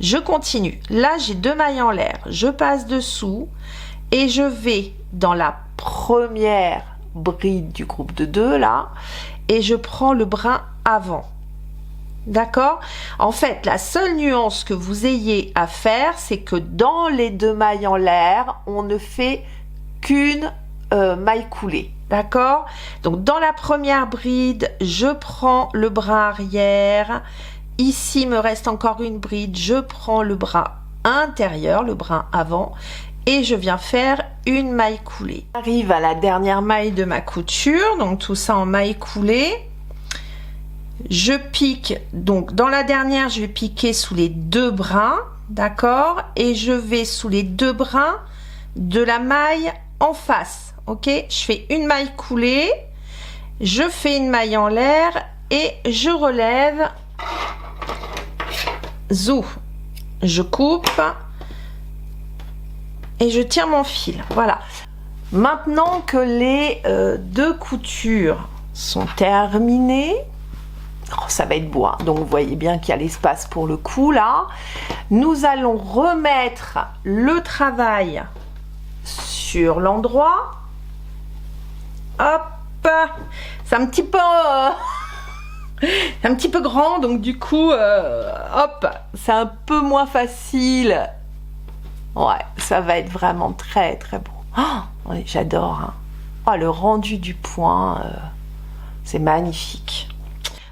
Je continue. Là, j'ai 2 mailles en l'air. Je passe dessous et je vais dans la première bride du groupe de 2 là et je prends le brin avant. D'accord? En fait, la seule nuance que vous ayez à faire, c'est que dans les 2 mailles en l'air, on ne fait qu'une maille coulée. D'accord? Donc, dans la première bride, je prends le brin arrière. Ici, il me reste encore une bride. Je prends le brin intérieur, le brin avant, et je viens faire une maille coulée. J'arrive à la dernière maille de ma couture, donc tout ça en maille coulée. Je pique, donc dans la dernière, je vais piquer sous les 2 brins, d'accord? Et je vais sous les 2 brins de la maille en face, ok? Je fais une maille coulée, je fais une maille en l'air et je relève. Zou, je coupe et je tire mon fil. Voilà. Maintenant que les 2 coutures sont terminées, oh, ça va être beau, hein. Donc vous voyez bien qu'il y a l'espace pour le cou là. Nous allons remettre le travail sur l'endroit. Hop, c'est un petit peu un petit peu grand, donc du coup hop, c'est un peu moins facile. Ouais, ça va être vraiment très très beau. Oh, ouais, j'adore, hein. Oh, le rendu du point, c'est magnifique.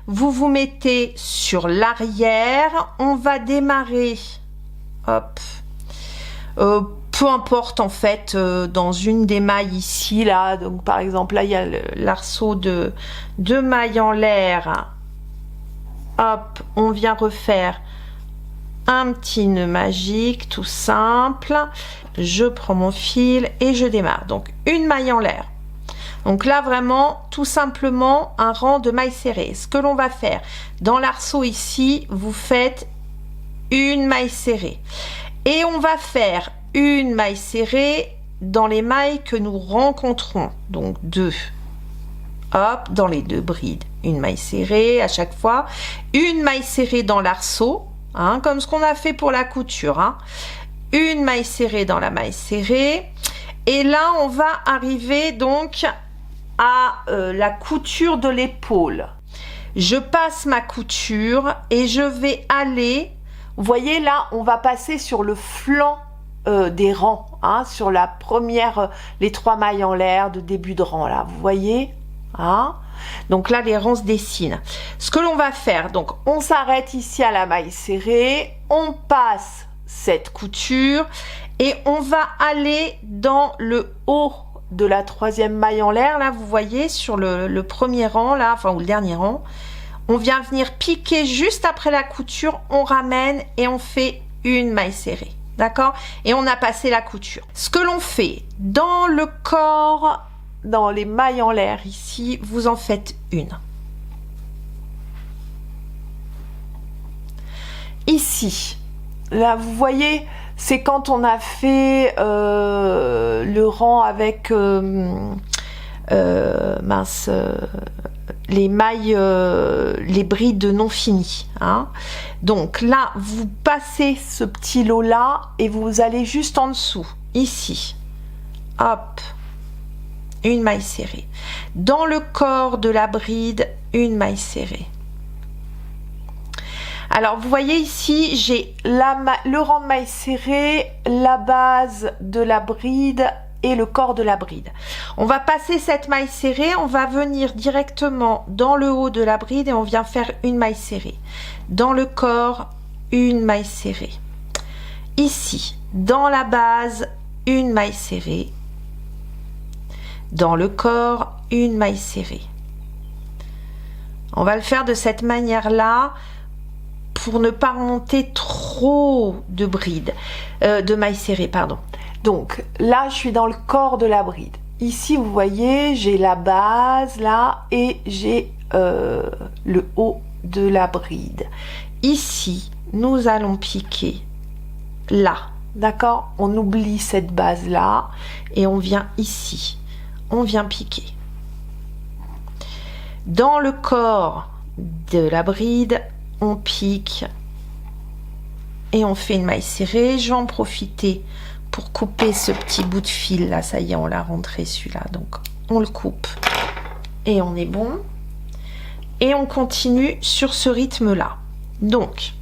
Vous vous mettez sur l'arrière, on va démarrer, hop, peu importe en fait, dans une des mailles ici, là, donc par exemple là il y a l'arceau de 2 mailles en l'air, hop, on vient refaire un petit nœud magique tout simple, je prends mon fil et je démarre, donc une maille en l'air. Donc là vraiment tout simplement un rang de mailles serrées. Ce que l'on va faire dans l'arceau ici, vous faites une maille serrée et on va faire une maille serrée dans les mailles que nous rencontrons, donc 2, hop, dans les 2 brides, une maille serrée à chaque fois, une maille serrée dans l'arceau, hein, comme ce qu'on a fait pour la couture, hein. Une maille serrée dans la maille serrée, et là on va arriver donc à la couture de l'épaule. Je passe ma couture et je vais aller, vous voyez là on va passer sur le flanc des rangs, hein, sur la première, les 3 mailles en l'air de début de rang là, vous voyez, hein? Donc là les rangs se dessinent. Ce que l'on va faire, donc on s'arrête ici à la maille serrée, on passe cette couture et on va aller dans le haut de la 3e maille en l'air, là vous voyez sur le premier rang là, enfin ou le dernier rang, on vient venir piquer juste après la couture, on ramène et on fait une maille serrée. D'accord? Et on a passé la couture. Ce que l'on fait dans le corps, dans les mailles en l'air ici, vous en faites une. Ici, là vous voyez, c'est quand on a fait le rang avec les mailles, les brides non finies, hein. Donc là vous passez ce petit lot là et vous allez juste en dessous ici, hop, une maille serrée dans le corps de la bride, une maille serrée. Alors vous voyez ici j'ai le rang de maille serrée, la base de la bride et le corps de la bride. On va passer cette maille serrée, on va venir directement dans le haut de la bride et on vient faire une maille serrée. Dans le corps, une maille serrée. Ici, dans la base, une maille serrée. Dans le corps, une maille serrée. On va le faire de cette manière-là pour ne pas remonter trop de brides, de mailles serrées, pardon. Donc là, je suis dans le corps de la bride. Ici, vous voyez, j'ai la base là et j'ai le haut de la bride. Ici, nous allons piquer là, d'accord? On oublie cette base là et on vient ici, on vient piquer. Dans le corps de la bride, on pique et on fait une maille serrée. Je vais en profiter pour couper ce petit bout de fil là, ça y est, on l'a rentré celui-là, donc on le coupe et on est bon. Et on continue sur ce rythme là. Donc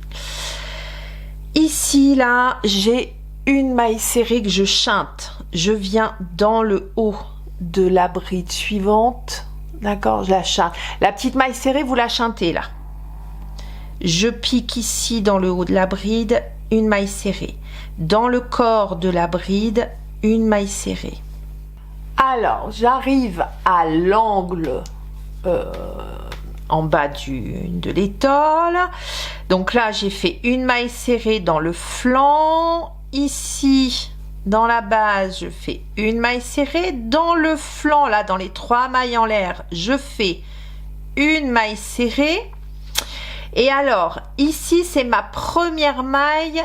ici là, j'ai une maille serrée que je chinte. Je viens dans le haut de la bride suivante, d'accord, je la chante. La petite maille serrée, vous la chantez là. Je pique ici dans le haut de la bride, une maille serrée. Dans le corps de la bride, une maille serrée. Alors, j'arrive à l'angle en bas de l'étole. Donc là, j'ai fait une maille serrée dans le flanc. Ici, dans la base, je fais une maille serrée. Dans le flanc, là, dans les 3 mailles en l'air, je fais une maille serrée. Et alors, ici, c'est ma première maille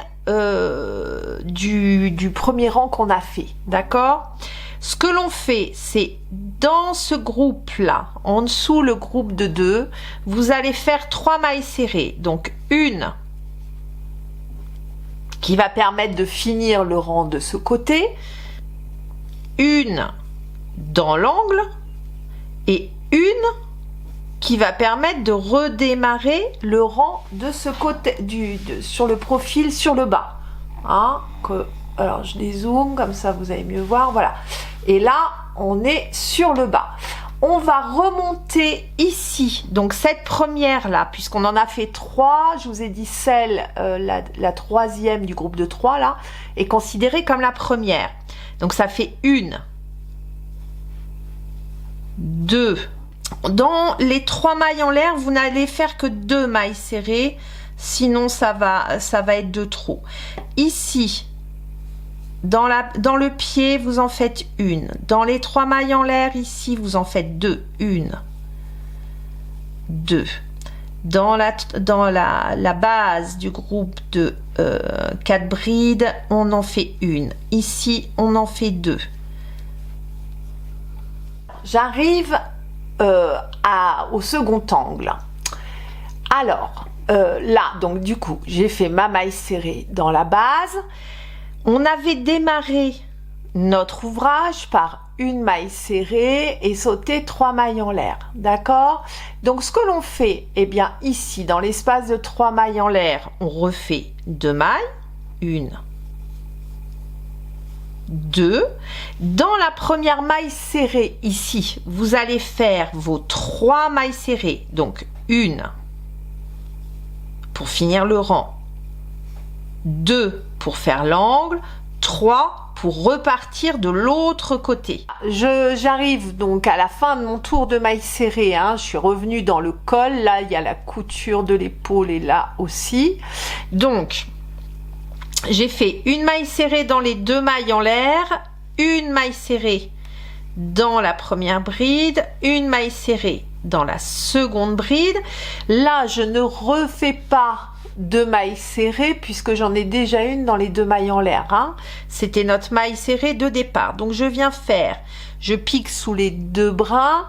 du premier rang qu'on a fait, d'accord? Ce que l'on fait, c'est dans ce groupe-là, en dessous le groupe de 2, vous allez faire 3 mailles serrées. Donc, une qui va permettre de finir le rang de ce côté, une dans l'angle et une qui va permettre de redémarrer le rang de ce côté, sur le profil, sur le bas. Hein, alors, je dézoome, comme ça vous allez mieux voir, voilà. Et là, on est sur le bas. On va remonter ici, donc cette première-là, puisqu'on en a fait 3, je vous ai dit celle, la troisième du groupe de 3, là, est considérée comme la première. Donc, ça fait 1, 2. Dans les 3 mailles en l'air, vous n'allez faire que 2 mailles serrées, sinon ça va être de trop. Ici, dans le pied, vous en faites 1. Dans les 3 mailles en l'air, ici, vous en faites 2. 1, 2. Dans la base du groupe de 4 brides, on en fait 1. Ici, on en fait 2. J'arrive au second angle. Alors là, donc du coup, j'ai fait ma maille serrée dans la base. On avait démarré notre ouvrage par une maille serrée et sauté 3 mailles en l'air, d'accord? Donc ce que l'on fait, eh bien ici, dans l'espace de 3 mailles en l'air, on refait 2 mailles, 1, 2. Dans la première maille serrée ici, vous allez faire vos 3 mailles serrées, donc 1 pour finir le rang, 2 pour faire l'angle, 3 pour repartir de l'autre côté. J'arrive donc à la fin de mon tour de maille serrée, hein, je suis revenue dans le col, là il y a la couture de l'épaule et là aussi. Donc j'ai fait une maille serrée dans les 2 mailles en l'air, une maille serrée dans la première bride, une maille serrée dans la seconde bride. Là, je ne refais pas de maille serrée puisque j'en ai déjà une dans les 2 mailles en l'air. Hein. C'était notre maille serrée de départ. Donc, je viens faire, je pique sous les 2 bras,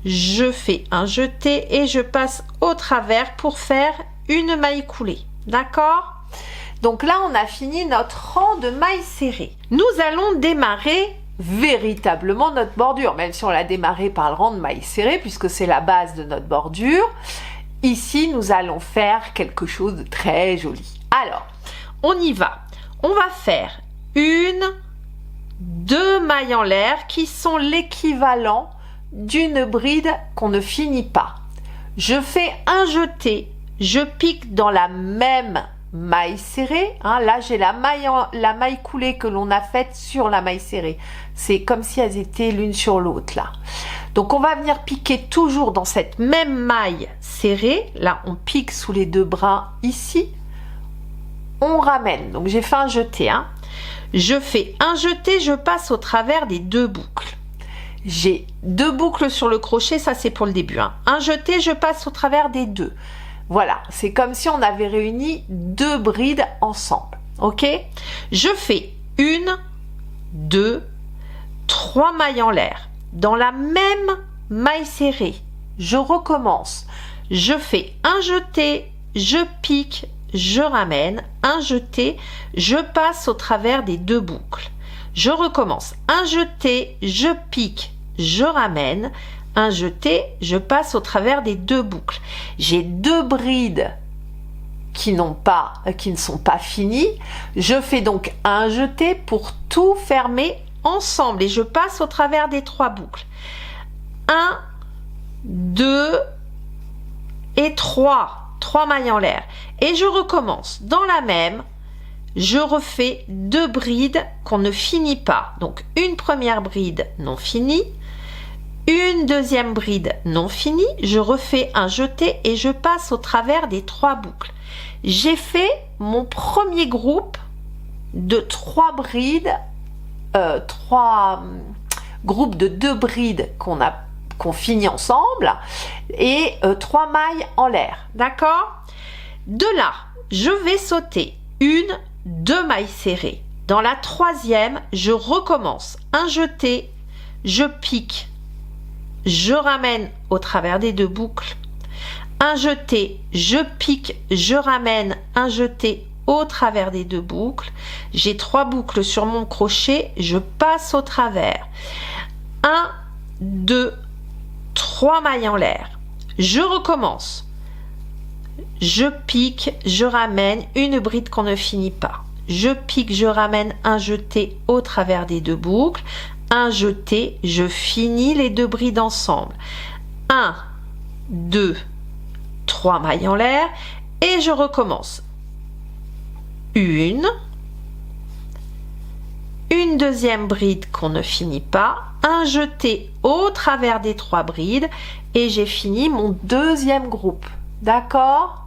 je fais un jeté et je passe au travers pour faire une maille coulée. D'accord ? Donc là, on a fini notre rang de mailles serrées. Nous allons démarrer véritablement notre bordure, même si on l'a démarré par le rang de mailles serrées, puisque c'est la base de notre bordure. Ici, nous allons faire quelque chose de très joli. Alors, on y va. On va faire 1, 2 mailles en l'air qui sont l'équivalent d'une bride qu'on ne finit pas. Je fais un jeté, je pique dans la même maille serrée, hein, là j'ai la maille coulée que l'on a faite sur la maille serrée, c'est comme si elles étaient l'une sur l'autre là. Donc on va venir piquer toujours dans cette même maille serrée, là on pique sous les 2 brins ici, on ramène, donc j'ai fait un jeté, hein. Je fais un jeté, je passe au travers des 2 boucles. J'ai 2 boucles sur le crochet, ça c'est pour le début, hein. Un jeté, je passe au travers des 2. Voilà, c'est comme si on avait réuni 2 brides ensemble, ok? Je fais 1, 2, 3 mailles en l'air. Dans la même maille serrée, je recommence. Je fais un jeté, je pique, je ramène, un jeté, je passe au travers des 2 boucles. Je recommence. Un jeté, je pique, je ramène, un jeté, je passe au travers des 2 boucles. J'ai 2 brides qui ne sont pas finies. Je fais donc un jeté pour tout fermer ensemble et je passe au travers des 3 boucles. 1, 2 et 3. 3 mailles en l'air. Et je recommence. Dans la même, je refais 2 brides qu'on ne finit pas. Donc une première bride non finie. Une deuxième bride non finie, je refais un jeté et je passe au travers des 3 boucles. J'ai fait mon premier groupe de 3 brides, 3 groupes de 2 brides qu'on finit ensemble et 3 mailles en l'air, d'accord? De là, je vais sauter 1, 2 mailles serrées. Dans la 3e, je recommence un jeté, je pique, je ramène au travers des 2 boucles, un jeté, je pique, je ramène, un jeté au travers des 2 boucles. J'ai 3 boucles sur mon crochet, je passe au travers. 1, 2, 3 mailles en l'air. Je recommence. Je pique, je ramène, une bride qu'on ne finit pas. Je pique, je ramène, un jeté au travers des 2 boucles. Un jeté, je finis les 2 brides ensemble. 1, 2, 3 mailles en l'air et je recommence. Une deuxième bride qu'on ne finit pas, un jeté au travers des 3 brides et j'ai fini mon 2e groupe. D'accord?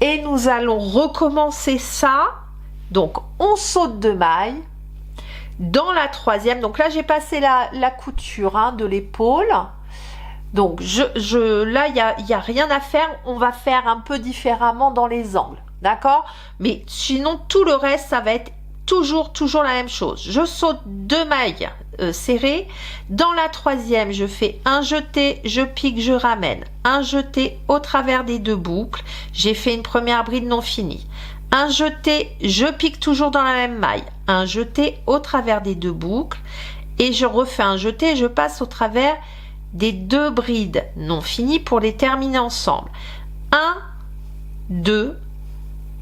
Et nous allons recommencer ça. Donc on saute 2 mailles. Dans la 3e, donc là j'ai passé la couture, hein, de l'épaule. Donc là il y a rien à faire, on va faire un peu différemment dans les angles, d'accord? Mais sinon tout le reste ça va être toujours la même chose. Je saute 2 mailles serrées. Dans la 3e, je fais un jeté, je pique, je ramène, un jeté au travers des 2 boucles. J'ai fait une première bride non finie. Un jeté, je pique toujours dans la même maille, un jeté au travers des 2 boucles et je refais un jeté et je passe au travers des 2 brides non finies pour les terminer ensemble. 1, 2,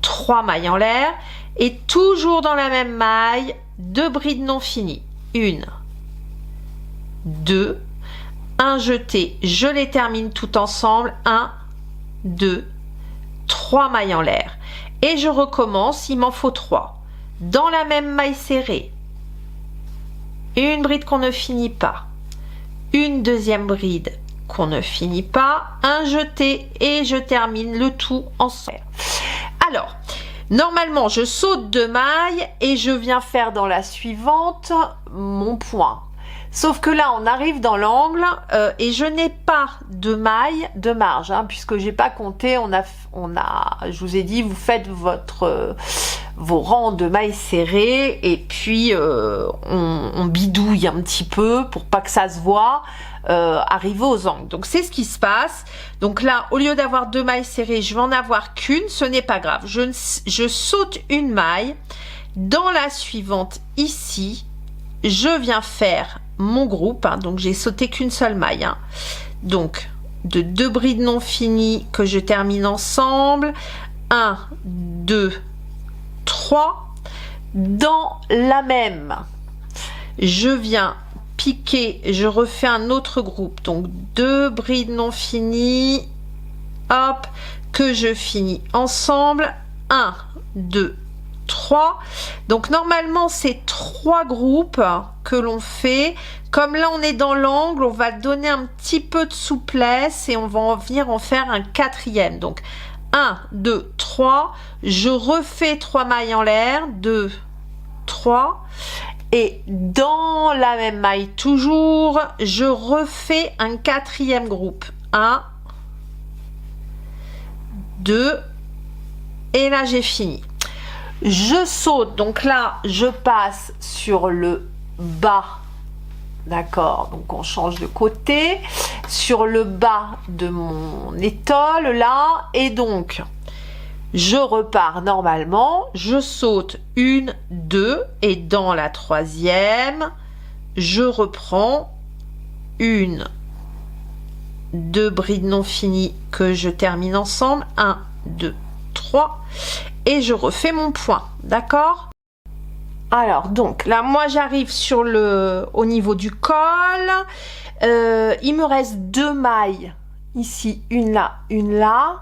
3 mailles en l'air et toujours dans la même maille, 2 brides non finies. 1, 2, un jeté, je les termine tout ensemble. 1, 2, 3 mailles en l'air. Et je recommence, il m'en faut 3. Dans la même maille serrée, une bride qu'on ne finit pas, une deuxième bride qu'on ne finit pas, un jeté et je termine le tout ensemble. Alors, normalement, je saute 2 mailles et je viens faire dans la suivante mon point. Sauf que là, on arrive dans l'angle et je n'ai pas de maille de marge, hein, puisque j'ai pas compté. Je vous ai dit, vous faites vos rangs de mailles serrées et puis on bidouille un petit peu pour pas que ça se voit. Arriver aux angles. Donc c'est ce qui se passe. Donc là, au lieu d'avoir 2 mailles serrées, je vais en avoir qu'une. Ce n'est pas grave. Je saute une maille. Dans la suivante, ici, je viens faire mon groupe, hein, donc j'ai sauté qu'une seule maille, hein. Donc de 2 brides non finies que je termine ensemble, 1, 2, 3, dans la même, je viens piquer, je refais un autre groupe, donc 2 brides non finies, hop, que je finis ensemble, 1, 2, 3. Donc normalement c'est 3 groupes que l'on fait. Comme là on est dans l'angle, on va donner un petit peu de souplesse et on va venir en faire un 4e. Donc 1, 2, 3, je refais 3 mailles en l'air, 2, 3, et dans la même maille toujours, je refais un 4e groupe, 1, 2, et là j'ai fini. Je saute, donc là je passe sur le bas, d'accord, donc on change de côté, sur le bas de mon étole là, et donc je repars normalement, je saute 1, 2, et dans la 3e, je reprends 1, 2 brides non finies que je termine ensemble, 1, 2, 3, et je refais mon point, d'accord? Alors donc là moi j'arrive sur au niveau du col, il me reste 2 mailles ici, une là,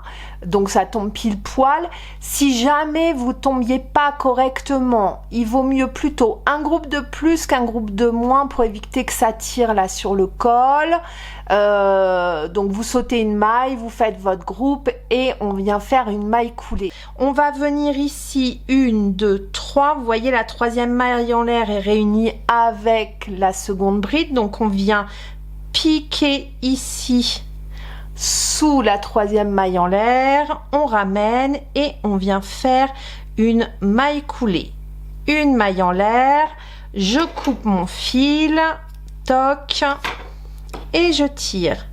donc ça tombe pile poil. Si jamais vous tombiez pas correctement, il vaut mieux plutôt un groupe de plus qu'un groupe de moins pour éviter que ça tire là sur le col. Donc vous sautez une maille, vous faites votre groupe et on vient faire une maille coulée. On va venir ici 1, 2, 3, vous voyez la 3e maille en l'air est réunie avec la seconde bride, donc on vient piquer ici sous la 3e maille en l'air, on ramène et on vient faire une maille coulée, une maille en l'air, je coupe mon fil, toc, et je tire.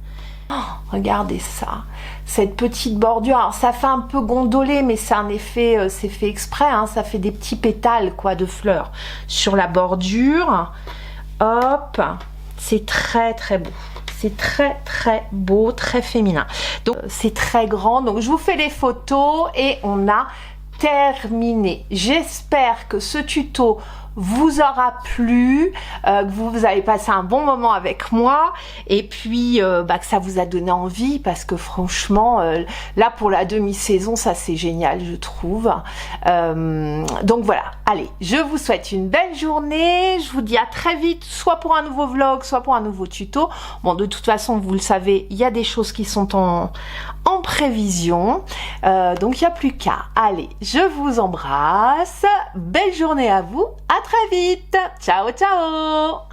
Oh, regardez ça, cette petite bordure, alors ça fait un peu gondolé mais c'est un effet, c'est fait exprès, hein, ça fait des petits pétales quoi de fleurs sur la bordure, hop, c'est très très beau. C'est très très beau, très féminin. Donc c'est très grand. Donc je vous fais les photos et on a terminé. J'espère que ce tuto vous aura plu, que vous avez passé un bon moment avec moi et puis que ça vous a donné envie parce que franchement là pour la demi-saison ça c'est génial je trouve. Donc voilà, allez, je vous souhaite une belle journée, je vous dis à très vite soit pour un nouveau vlog soit pour un nouveau tuto. Bon de toute façon vous le savez il y a des choses qui sont en prévision donc il n'y a plus qu'à. Allez, je vous embrasse, belle journée à vous, à très vite, ciao ciao.